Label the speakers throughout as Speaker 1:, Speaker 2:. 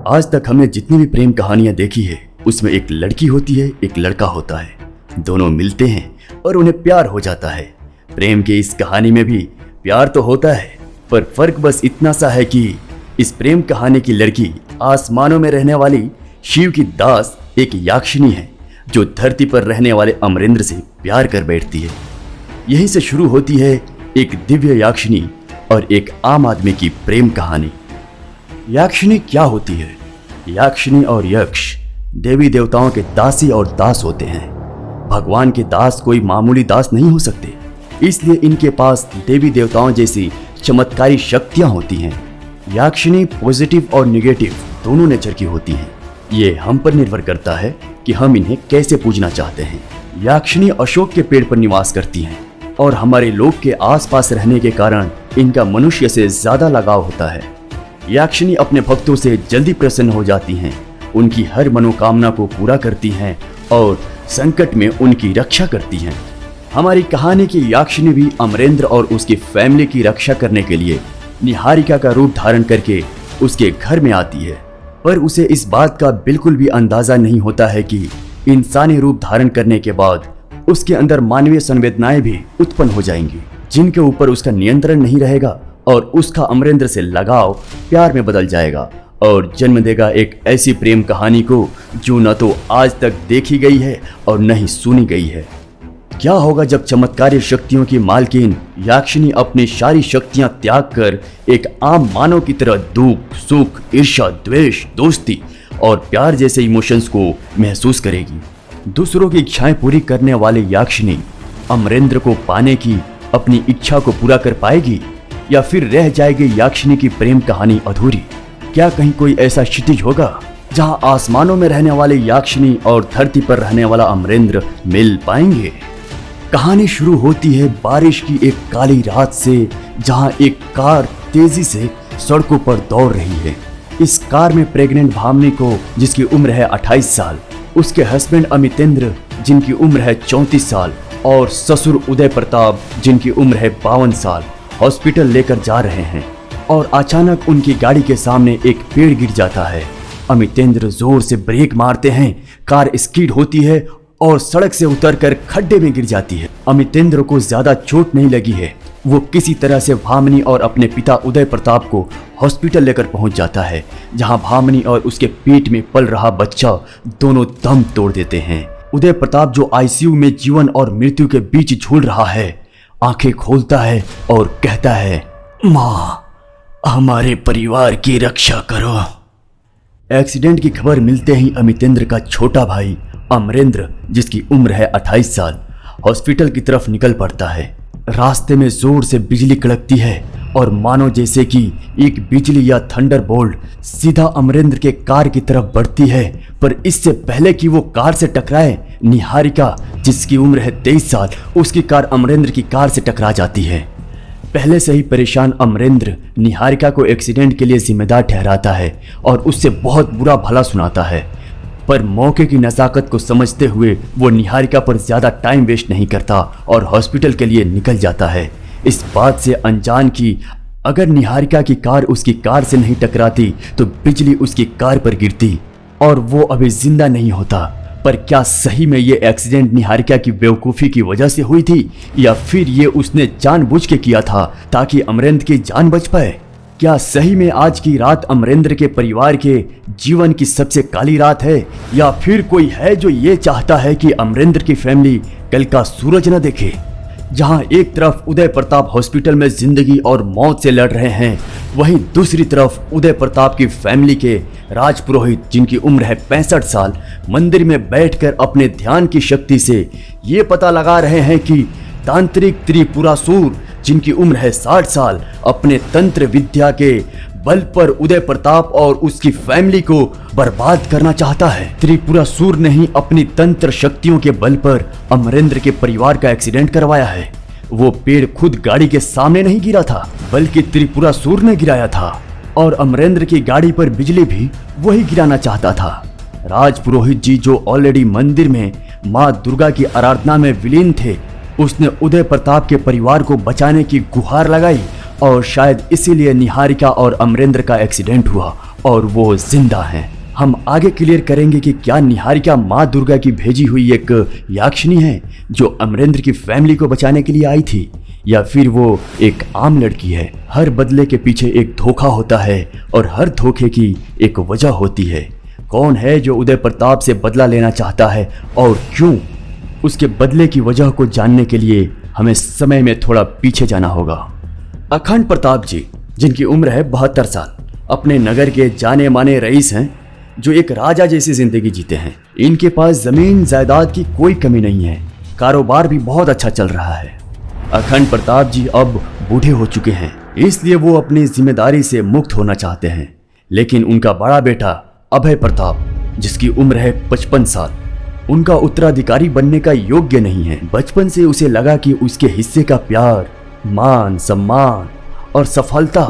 Speaker 1: आज तक हमने जितनी भी प्रेम कहानियां देखी है उसमें एक लड़की होती है, एक लड़का होता है। दोनों मिलते हैं और उन्हें प्यार हो जाता है। प्रेम की इस कहानी में भी प्यार तो होता है, पर फर्क बस इतना सा है कि इस प्रेम कहानी की लड़की आसमानों में रहने वाली शिव की दास एक याक्षिनी है जो धरती पर रहने वाले अमरेंद्र से प्यार कर बैठती है। यहीं से शुरू होती है एक दिव्य याक्षिनी और एक आम आदमी की प्रेम कहानी। याक्षिनी क्या होती है? याक्षिनी और यक्ष देवी देवताओं के दासी और दास होते हैं। भगवान के दास कोई मामूली दास नहीं हो सकते, इसलिए इनके पास देवी देवताओं जैसी चमत्कारी शक्तियां होती हैं। याक्षिनी पॉजिटिव और निगेटिव दोनों नेचर की होती हैं। ये हम पर निर्भर करता है कि हम इन्हें कैसे पूजना चाहते हैं। याक्षिनी अशोक के पेड़ पर निवास करती हैं और हमारे लोक के आसपास रहने के कारण इनका मनुष्य से ज्यादा लगाव होता है। याक्षिनी अपने भक्तों से जल्दी प्रसन्न हो जाती हैं, उनकी हर मनोकामना को पूरा करती हैं और संकट में उनकी रक्षा करती हैं। हमारी कहानी की याक्षिनी भी अमरेंद्र और उसकी फैमिली की रक्षा करने के लिए निहारिका का रूप धारण करके उसके घर में आती है, पर उसे इस बात का बिल्कुल भी अंदाजा नहीं होता है कि इंसानी रूप धारण करने के बाद उसके अंदर मानवीय संवेदनाएं भी उत्पन्न हो जाएंगी, जिनके ऊपर उसका नियंत्रण नहीं रहेगा और उसका अमरेंद्र से लगाव प्यार में बदल जाएगा और जन्म देगा एक ऐसी प्रेम कहानी को जो न तो आज तक देखी गई है और न ही सुनी गई है। क्या होगा जब चमत्कारी शक्तियों की मालकिन याक्षिनी अपनी सारी शक्तियां त्याग कर एक आम मानव की तरह दुख, सुख, ईर्ष्या, द्वेष, दोस्ती और प्यार जैसे इमोशंस को महसूस करेगी। दूसरों की इच्छाएं पूरी करने वाले याक्षिनी अमरेंद्र को पाने की अपनी इच्छा को पूरा कर पाएगी या फिर रह जाएगी याक्षिनी की प्रेम कहानी अधूरी? क्या कहीं कोई ऐसा क्षितिज होगा जहां आसमानों में रहने वाले याक्षिनी और धरती पर रहने वाला अमरेंद्र मिल पाएंगे? कहानी शुरू होती है बारिश की एक काली रात से, जहां एक कार तेजी से सड़कों पर दौड़ रही है। इस कार में प्रेग्नेंट भामिनी को, जिसकी उम्र है 28 साल, उसके हस्बैंड अमितेंद्र जिनकी उम्र है 34 साल और ससुर उदय प्रताप जिनकी उम्र है 52 साल हॉस्पिटल लेकर जा रहे हैं और अचानक उनकी गाड़ी के सामने एक पेड़ गिर जाता है। अमितेंद्र जोर से ब्रेक मारते हैं, कार स्किड होती है और सड़क से उतरकर खड्डे में गिर जाती है। अमितेंद्र को ज्यादा चोट नहीं लगी है, वो किसी तरह से भामिनी और अपने पिता उदय प्रताप को हॉस्पिटल लेकर पहुंच जाता है, जहां भामिनी और उसके पेट में पल रहा बच्चा दोनों दम तोड़ देते हैं। उदय प्रताप जो आईसीयू में जीवन और मृत्यु के बीच झूल रहा है, आंखें खोलता है और कहता है, माँ, हमारे परिवार की रक्षा करो। एक्सीडेंट की खबर मिलते ही अमितेंद्र का छोटा भाई अमरेंद्र, जिसकी उम्र है 28 साल, हॉस्पिटल की तरफ निकल पड़ता है। रास्ते में जोर से बिजली कड़कती है और मानो जैसे कि एक बिजली या थंडरबोल्ट सीधा अमरेंद्र के कार की तरफ बढ़ती है, पर इससे पहले कि वो कार से टकराए, निहारिका जिसकी उम्र है 23 साल, उसकी कार अमरेंद्र की कार से टकरा जाती है। पहले से ही परेशान अमरेंद्र निहारिका को एक्सीडेंट के लिए जिम्मेदार ठहराता है और उससे बहुत बुरा भला सुनाता है, पर मौके की नज़ाकत को समझते हुए वो निहारिका पर ज़्यादा टाइम वेस्ट नहीं करता और हॉस्पिटल के लिए निकल जाता है, इस बात से अनजान कि अगर निहारिका की कार उसकी कार से नहीं टकराती तो बिजली उसकी कार पर गिरती और वो अभी जिंदा नहीं होता। पर क्या सही में ये एक्सीडेंट निहारिका की बेवकूफ़ी की वजह से हुई थी या फिर ये उसने जानबूझ के किया था ताकि अमरेंद्र की जान बच पाए? क्या सही में आज की रात अमरेंद्र के परिवार के जीवन की सबसे काली रात है, या फिर कोई है जो ये चाहता है कि अमरेंद्र की फैमिली कल का सूरज न देखे? जहां एक तरफ उदय प्रताप हॉस्पिटल में जिंदगी और मौत से लड़ रहे हैं, वहीं दूसरी तरफ उदय प्रताप की फैमिली के राजपुरोहित, जिनकी उम्र है 65 साल, मंदिर में बैठकर अपने ध्यान की शक्ति से ये पता लगा रहे हैं कि तांत्रिक त्रिपुरासुर, जिनकी उम्र है 60 साल, अपने तंत्र विद्या के बल पर उदय प्रताप और उसकी फैमिली को बर्बाद करना चाहता है। त्रिपुरासुर ने ही अपनी तंत्र शक्तियों के बल पर अमरेंद्र के परिवार का एक्सीडेंट करवाया है। वो पेड़ खुद गाड़ी के सामने नहीं गिरा था, बल्कि त्रिपुरासुर ने गिराया था और अमरेंद्र की गाड़ी पर बिजली भी वही गिराना चाहता था। राजपुरोहित जी, जो ऑलरेडी मंदिर में माँ दुर्गा की आराधना में विलीन थे, उसने उदय प्रताप के परिवार को बचाने की गुहार लगाई और शायद इसीलिए निहारिका और अमरेंद्र का एक्सीडेंट हुआ और वो जिंदा हैं। हम आगे क्लियर करेंगे कि क्या निहारिका माँ दुर्गा की भेजी हुई एक याक्षिणी है जो अमरेंद्र की फैमिली को बचाने के लिए आई थी, या फिर वो एक आम लड़की है। हर बदले के पीछे एक धोखा होता है और हर धोखे की एक वजह होती है। कौन है जो उदय प्रताप से बदला लेना चाहता है और क्यों? उसके बदले की वजह को जानने के लिए हमें समय में थोड़ा पीछे जाना होगा। अखंड प्रताप जी, जिनकी उम्र है 72 साल, अपने नगर के जाने माने रईस हैं जो एक राजा जैसी जिंदगी जीते हैं। इनके पास जमीन जायदाद की कोई कमी नहीं है, कारोबार भी बहुत अच्छा चल रहा है। अखंड प्रताप जी अब बूढ़े हो चुके हैं, इसलिए वो अपनी जिम्मेदारी से मुक्त होना चाहते हैं। लेकिन उनका बड़ा बेटा अभय प्रताप, जिसकी उम्र है 55 साल, उनका उत्तराधिकारी बनने का योग्य नहीं है। बचपन से उसे लगा कि उसके हिस्से का प्यार, मान सम्मान और सफलता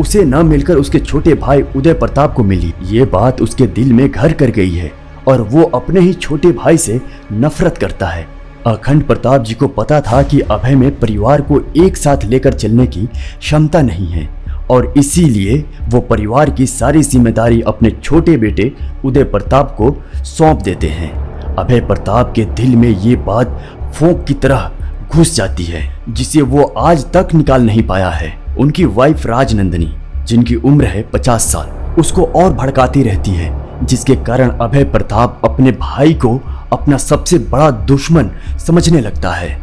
Speaker 1: उसे न मिलकर उसके छोटे भाई उदय प्रताप को मिली। ये बात उसके दिल में घर कर गई है और वो अपने ही छोटे भाई से नफरत करता है। अखंड प्रताप जी को पता था कि अभय में परिवार को एक साथ लेकर चलने की क्षमता नहीं है और इसीलिए वो परिवार की सारी जिम्मेदारी अपने छोटे बेटे उदय प्रताप को सौंप देते हैं। अभय प्रताप के दिल में ये बात फूंक की तरह घुस जाती है, जिसे वो आज तक निकाल नहीं पाया है। उनकी वाइफ राजनंदिनी, जिनकी उम्र है 50 साल, उसको और भड़काती रहती है, जिसके कारण अभय प्रताप अपने भाई को अपना सबसे बड़ा दुश्मन समझने लगता है।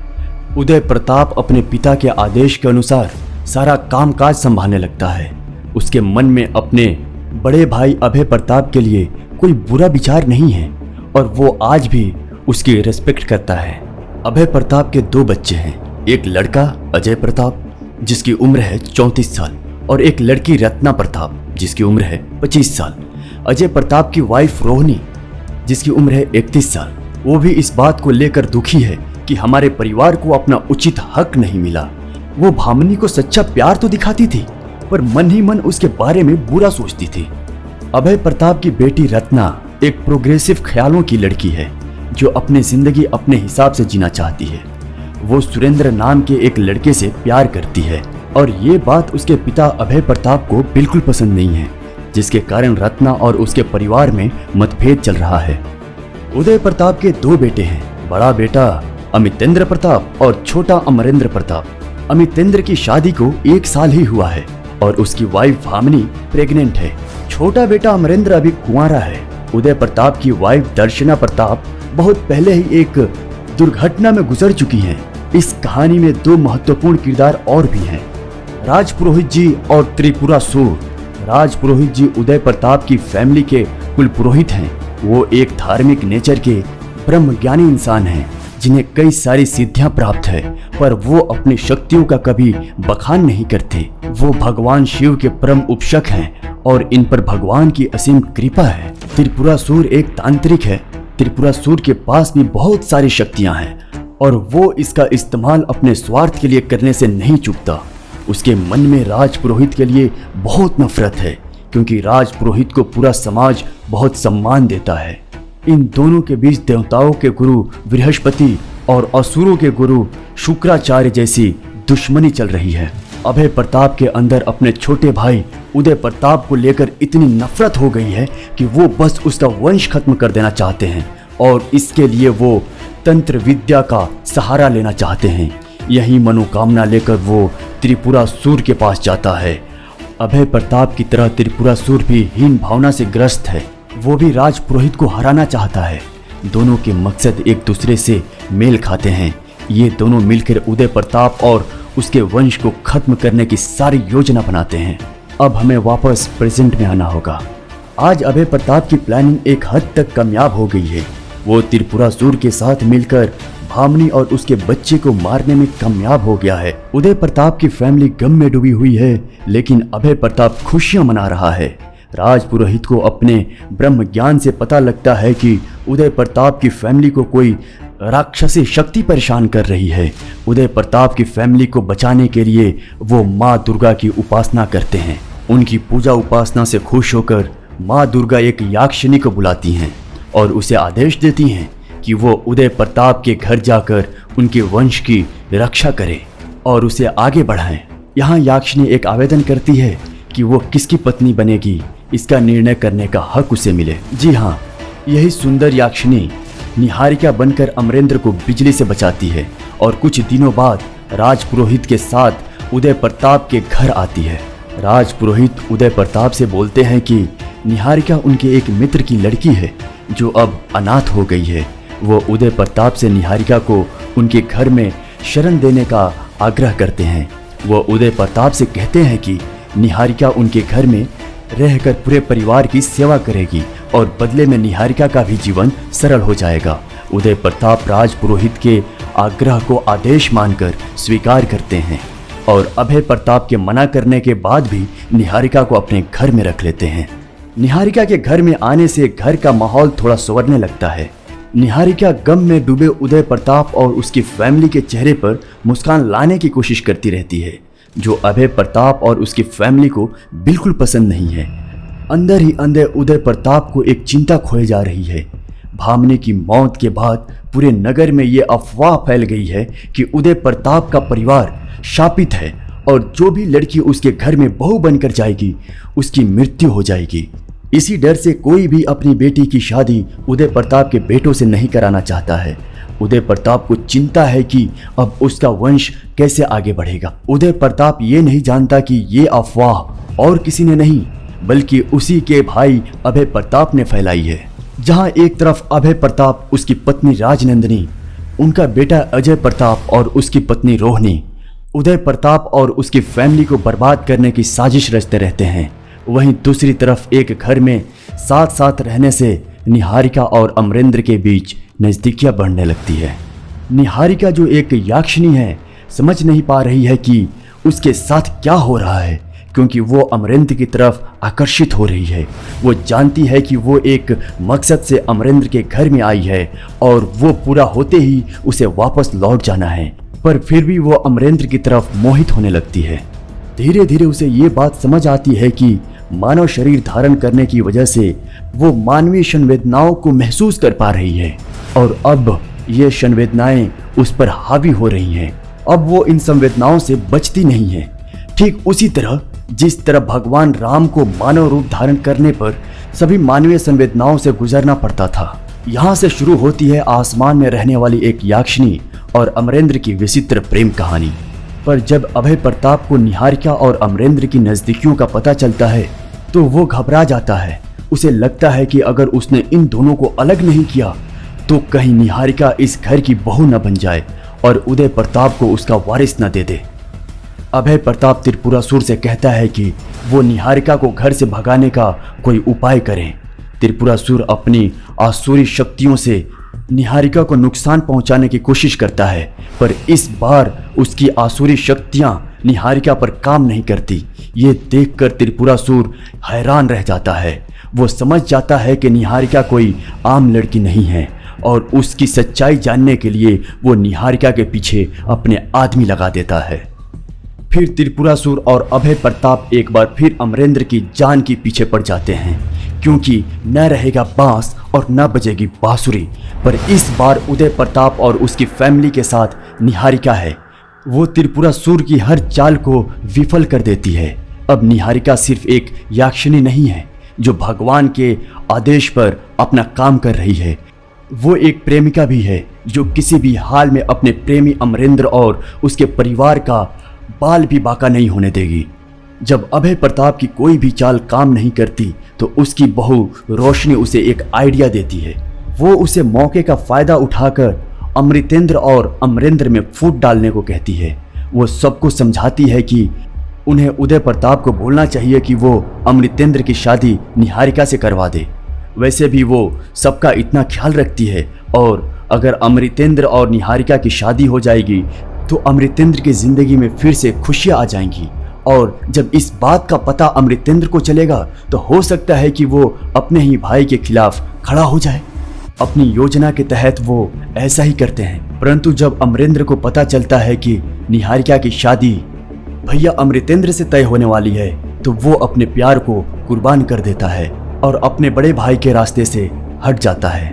Speaker 1: उदय प्रताप अपने पिता के आदेश के अनुसार सारा कामकाज संभालने लगता है। उसके मन में अपने बड़े भाई अभय प्रताप के लिए कोई बुरा विचार नहीं है और वो आज भी उसकी रिस्पेक्ट करता है। अभय प्रताप के 2 बच्चे हैं, एक लड़का अजय प्रताप जिसकी उम्र है 34 साल और एक लड़की रत्ना प्रताप जिसकी उम्र है 25 साल। अजय प्रताप की वाइफ रोहिणी, जिसकी उम्र है 31 साल, वो भी इस बात को लेकर दुखी है कि हमारे परिवार को अपना उचित हक नहीं मिला। वो भामिनी को सच्चा प्यार तो दिखाती थी, पर मन ही मन उसके बारे में बुरा सोचती थी। अभय प्रताप की बेटी रत्ना एक प्रोग्रेसिव ख्यालों की लड़की है जो अपनी जिंदगी अपने हिसाब से जीना चाहती है। वो सुरेंद्र नाम के एक लड़के से प्यार करती है और ये बात उसके पिता अभय प्रताप को बिल्कुल पसंद नहीं है, जिसके कारण रत्ना और उसके परिवार में मतभेद चल रहा है। उदय प्रताप के 2 बेटे हैं, बड़ा बेटा अमितेंद्र प्रताप और छोटा अमरेंद्र प्रताप। अमितेंद्र की शादी को 1 साल ही हुआ है और उसकी वाइफ भामिनी प्रेग्नेंट है। छोटा बेटा अमरेंद्र अभी कुंवारा है। उदय प्रताप की वाइफ दर्शना प्रताप बहुत पहले ही एक दुर्घटना में गुजर चुकी हैं। इस कहानी में 2 महत्वपूर्ण किरदार और भी हैं, राजपुरोहित जी और त्रिपुरासुर। राजपुरोहित जी उदय प्रताप की फैमिली के कुल पुरोहित हैं। वो एक धार्मिक नेचर के ब्रह्मज्ञानी इंसान हैं जिन्हें कई सारी सिद्धियां प्राप्त है, पर वो अपनी शक्तियों का कभी बखान नहीं करते। वो भगवान शिव के परम उपासक हैं और इन पर भगवान की असीम कृपा है। त्रिपुरासुर एक तांत्रिक है। त्रिपुरासुर के पास भी बहुत सारी शक्तियां हैं और वो इसका इस्तेमाल अपने स्वार्थ के लिए करने से नहीं चूकता। उसके मन में राजपुरोहित के लिए बहुत नफरत है, क्योंकि राजपुरोहित को पूरा समाज बहुत सम्मान देता है। इन दोनों के बीच देवताओं के गुरु बृहस्पति और असुरों के गुरु शुक्राचार्य जैसी दुश्मनी चल रही है। अभय प्रताप के अंदर अपने छोटे भाई उदय प्रताप को लेकर इतनी नफरत हो गई है कि वो बस उसका वंश खत्म कर देना चाहते हैं और इसके लिए वो तंत्र विद्या का सहारा लेना चाहते हैं। यही मनोकामना लेकर वो त्रिपुरासुर के पास जाता है। अभय प्रताप की तरह त्रिपुरासुर भी हीन भावना से ग्रस्त है। वो भी राजपुरोहित को हराना चाहता है। दोनों के मकसद एक दूसरे से मेल खाते हैं। ये दोनों मिलकर उदय प्रताप और उसके वंश को खत्म करने की सारी योजना बनाते हैं। अब हमें वापस प्रेजेंट में आना होगा। आज अभय प्रताप की प्लानिंग एक हद तक कामयाब हो गई है। वो त्रिपुरासुर के साथ मिलकर भामिनी और उसके बच्चे को मारने में कामयाब हो गया है। उदय प्रताप की फैमिली गम में डूबी हुई है, लेकिन अभय प्रताप खुशियां मना रहा है। राजपुरोहित को अपने ब्रह्म ज्ञान से पता लगता है कि उदय प्रताप की फैमिली को कोई राक्षसी शक्ति परेशान कर रही है। उदय प्रताप की फैमिली को बचाने के लिए वो माँ दुर्गा की उपासना करते हैं। उनकी पूजा उपासना से खुश होकर माँ दुर्गा एक याक्षिणी को बुलाती हैं और उसे आदेश देती हैं कि वो उदय प्रताप के घर जाकर उनके वंश की रक्षा करे और उसे आगे बढ़ाएं। यहाँ याक्षिणी एक आवेदन करती है कि वो किसकी पत्नी बनेगी, इसका निर्णय करने का हक उसे मिले। जी हाँ, यही सुंदर याक्षिणी निहारिका बनकर अमरेंद्र को बिजली से बचाती है और कुछ दिनों बाद राजपुरोहित के साथ उदय प्रताप के घर आती है। राजपुरोहित उदय प्रताप से बोलते हैं कि निहारिका उनके एक मित्र की लड़की है जो अब अनाथ हो गई है। वो उदय प्रताप से निहारिका को उनके घर में शरण देने का आग्रह करते हैं। वो उदय प्रताप से कहते हैं कि निहारिका उनके घर में रहकर पूरे परिवार की सेवा करेगी और बदले में निहारिका का भी जीवन सरल हो जाएगा। उदय प्रताप राजपुरोहित के आग्रह को आदेश मानकर स्वीकार करते हैं और अभय प्रताप के मना करने के बाद भी निहारिका को अपने घर में रख लेते हैं। निहारिका के घर में आने से घर का माहौल थोड़ा संवरने लगता है। निहारिका गम में डूबे उदय प्रताप और उसकी फैमिली के चेहरे पर मुस्कान लाने की कोशिश करती रहती है, जो अभय प्रताप और उसकी फैमिली को बिल्कुल पसंद नहीं है। अंदर ही अंदर उदय प्रताप को एक चिंता खोए जा रही है। भामिनी की मौत के बाद पूरे नगर में ये अफवाह फैल गई है कि उदय प्रताप का परिवार शापित है और जो भी लड़की उसके घर में बहू बनकर जाएगी उसकी मृत्यु हो जाएगी। इसी डर से कोई भी अपनी बेटी की शादी उदय प्रताप के बेटों से नहीं कराना चाहता है। उदय प्रताप को चिंता है कि अब उसका वंश कैसे आगे बढ़ेगा। उदय प्रताप ये नहीं जानता कि ये अफवाह और किसी ने नहीं बल्कि उसी के भाई अभय प्रताप ने फैलाई है। जहां एक तरफ अभय प्रताप, उसकी पत्नी राजनंदिनी, उनका बेटा अजय प्रताप और उसकी पत्नी रोहिणी उदय प्रताप और उसकी फैमिली को बर्बाद करने की साजिश रचते रहते हैं, वहीं दूसरी तरफ एक घर में साथ साथ रहने से निहारिका और अमरेंद्र के बीच नज़दीकियां बढ़ने लगती है। निहारिका जो एक याक्षिणी है समझ नहीं पा रही है कि उसके साथ क्या हो रहा है, क्योंकि वो अमरेंद्र की तरफ आकर्षित हो रही है। वो जानती है कि वो एक मकसद से अमरेंद्र के घर में आई है और वो पूरा होते ही उसे वापस लौट जाना है, पर फिर भी वो अमरेंद्र की तरफ मोहित होने लगती है। धीरे धीरे उसे ये बात समझ आती है कि मानव शरीर धारण करने की वजह से वो मानवीय संवेदनाओं को महसूस कर पा रही है और अब ये संवेदनाएं उस पर हावी हो रही हैं। अब वो इन संवेदनाओं से बचती नहीं है। ठीक उसी तरह जिस तरह भगवान राम को मानव रूप धारण करने पर सभी मानवीय संवेदनाओं से गुजरना पड़ता था। यहाँ से शुरू होती है आसमान में रहने वाली एक याक्षिणी और अमरेंद्र की विचित्र प्रेम कहानी। पर जब अभय प्रताप को निहारिका और अमरेंद्र की नज़दीकियों का पता चलता है तो वो घबरा जाता है। उसे लगता है कि अगर उसने इन दोनों को अलग नहीं किया तो कहीं निहारिका इस घर की बहू न बन जाए और उदय प्रताप को उसका वारिस न दे दे। अभय प्रताप त्रिपुरासुर से कहता है कि वो निहारिका को घर से भगाने का कोई उपाय करें। त्रिपुरासुर अपनी आसुरी शक्तियों से निहारिका को नुकसान पहुंचाने की कोशिश करता है, पर इस बार उसकी आसुरी शक्तियां निहारिका पर काम नहीं करती। ये देखकर त्रिपुरासुर हैरान रह जाता है। वो समझ जाता है कि निहारिका कोई आम लड़की नहीं है और उसकी सच्चाई जानने के लिए वो निहारिका के पीछे अपने आदमी लगा देता है। फिर त्रिपुरासुर और अभय प्रताप एक बार फिर अमरेंद्र की जान के पीछे पड़ जाते हैं, क्योंकि न रहेगा बांस और न बजेगी बांसुरी। पर इस बार उदय प्रताप और उसकी फैमिली के साथ निहारिका है। वो त्रिपुरासुर की हर चाल को विफल कर देती है। अब निहारिका सिर्फ एक याक्षिणी नहीं है जो भगवान के आदेश पर अपना काम कर रही है, वो एक प्रेमिका भी है जो किसी भी हाल में अपने प्रेमी अमरेंद्र और उसके परिवार का बाल भी बाका नहीं होने देगी। जब अभय प्रताप की कोई भी चाल काम नहीं करती तो उसकी बहू रोशनी उसे एक आइडिया देती है। वो उसे मौके का फायदा उठाकर अमृतेंद्र और अमरेंद्र में फूट डालने को कहती है। वो सबको समझाती है कि उन्हें उदय प्रताप को बोलना चाहिए कि वो अमृतेंद्र की शादी निहारिका से करवा दे। वैसे भी वो सबका इतना ख्याल रखती है और अगर अमृतेंद्र और निहारिका की शादी हो जाएगी तो अमृतेंद्र की जिंदगी में फिर से खुशियां आ जाएंगी। और जब इस बात का पता अमृतेंद्र को चलेगा तो हो सकता है कि वो अपने ही भाई के खिलाफ खड़ा हो जाए। अपनी योजना के तहत वो ऐसा ही करते हैं, परंतु जब अमरेंद्र को पता चलता है कि निहारिका की शादी भैया अमृतेंद्र से तय होने वाली है तो वो अपने प्यार को कुर्बान कर देता है और अपने बड़े भाई के रास्ते से हट जाता है।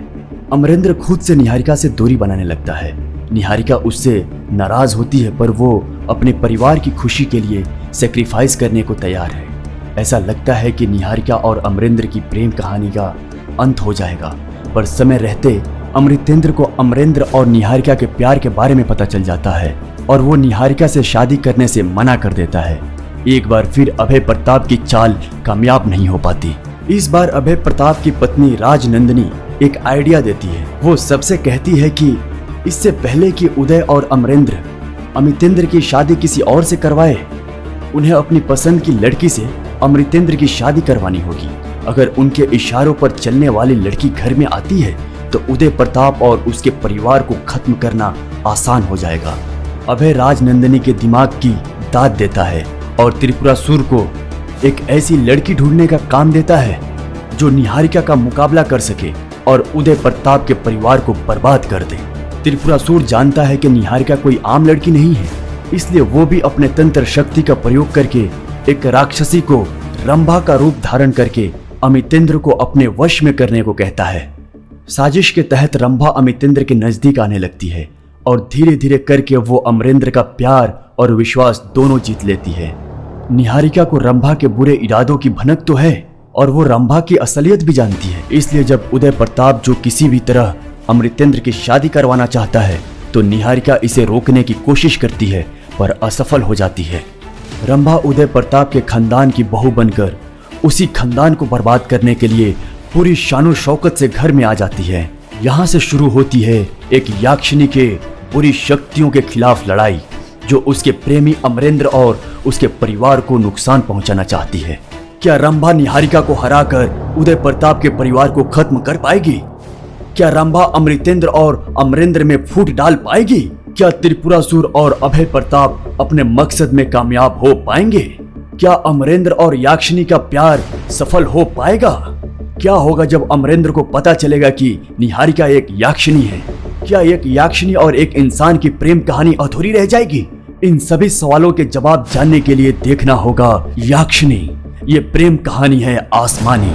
Speaker 1: अमरेंद्र खुद से निहारिका से दूरी बनाने लगता है। निहारिका उससे नाराज होती है, पर वो अपने परिवार की खुशी के लिए सेक्रीफाइस करने को तैयार है। ऐसा लगता है कि निहारिका और अमरेंद्र की प्रेम कहानी का अंत हो जाएगा, पर समय रहते अमृतेंद्र को अमरेंद्र और निहारिका के प्यार के बारे में पता चल जाता है और वो निहारिका से शादी करने से मना कर देता है। एक बार फिर अभय प्रताप की चाल कामयाब नहीं हो पाती। इस बार अभय प्रताप की पत्नी राजनंदिनी एक आइडिया देती है। वो सबसे कहती है कि इससे पहले कि उदय और अमरेंद्र अमितेंद्र की शादी किसी और से करवाए, उन्हें अपनी पसंद की लड़की से अमृतेंद्र की शादी करवानी होगी। अगर उनके इशारों पर चलने वाली लड़की घर में आती है तो उदय प्रताप और उसके परिवार को खत्म करना आसान हो जाएगा। अभय राजनंदिनी के दिमाग की दाद देता है और त्रिपुरासुर को एक ऐसी लड़की ढूंढने का काम देता है जो निहारिका का मुकाबला कर सके और उदय प्रताप के परिवार को बर्बाद कर दे। त्रिपुरासुर जानता है कि निहारिका कोई आम लड़की नहीं है, इसलिए वो भी अपने तंत्र शक्ति का प्रयोग करके एक राक्षसी को रंभा का रूप धारण करके अमितेंद्र को अपने वश में करने को कहता है। साजिश के तहत रंभा अमितेंद्र के नजदीक आने लगती है और धीरे धीरे करके वो अमरेंद्र का प्यार और विश्वास दोनों जीत लेती है। निहारिका को रंभा के बुरे इरादों की भनक तो है और वो रंभा की असलियत भी जानती है, इसलिए जब उदय प्रताप जो किसी भी तरह अमृतेंद्र की शादी करवाना चाहता है तो निहारिका इसे रोकने की कोशिश करती है पर असफल हो जाती है। रंभा उदय प्रताप के खानदान की बहू बनकर उसी खानदान को बर्बाद करने के लिए पूरी शानो शौकत से घर में आ जाती है। यहाँ से शुरू होती है एक याक्षिनी के बुरी शक्तियों के खिलाफ लड़ाई जो उसके प्रेमी अमरेंद्र और उसके परिवार को नुकसान पहुंचाना चाहती है। क्या रंभा निहारिका को हराकर उदय प्रताप के परिवार को खत्म कर पाएगी? क्या रंभा अमृतेंद्र और अमरेंद्र में फूट डाल पाएगी? क्या त्रिपुरासुर और अभय प्रताप अपने मकसद में कामयाब हो पाएंगे? क्या अमरेंद्र और याक्षिनी का प्यार सफल हो पाएगा? क्या होगा जब अमरेंद्र को पता चलेगा कि निहारिका एक याक्षिनी है? क्या एक याक्षिनी और एक इंसान की प्रेम कहानी अधूरी रह जाएगी? इन सभी सवालों के जवाब जानने के लिए देखना होगा याक्षिनी। ये प्रेम कहानी है आसमानी।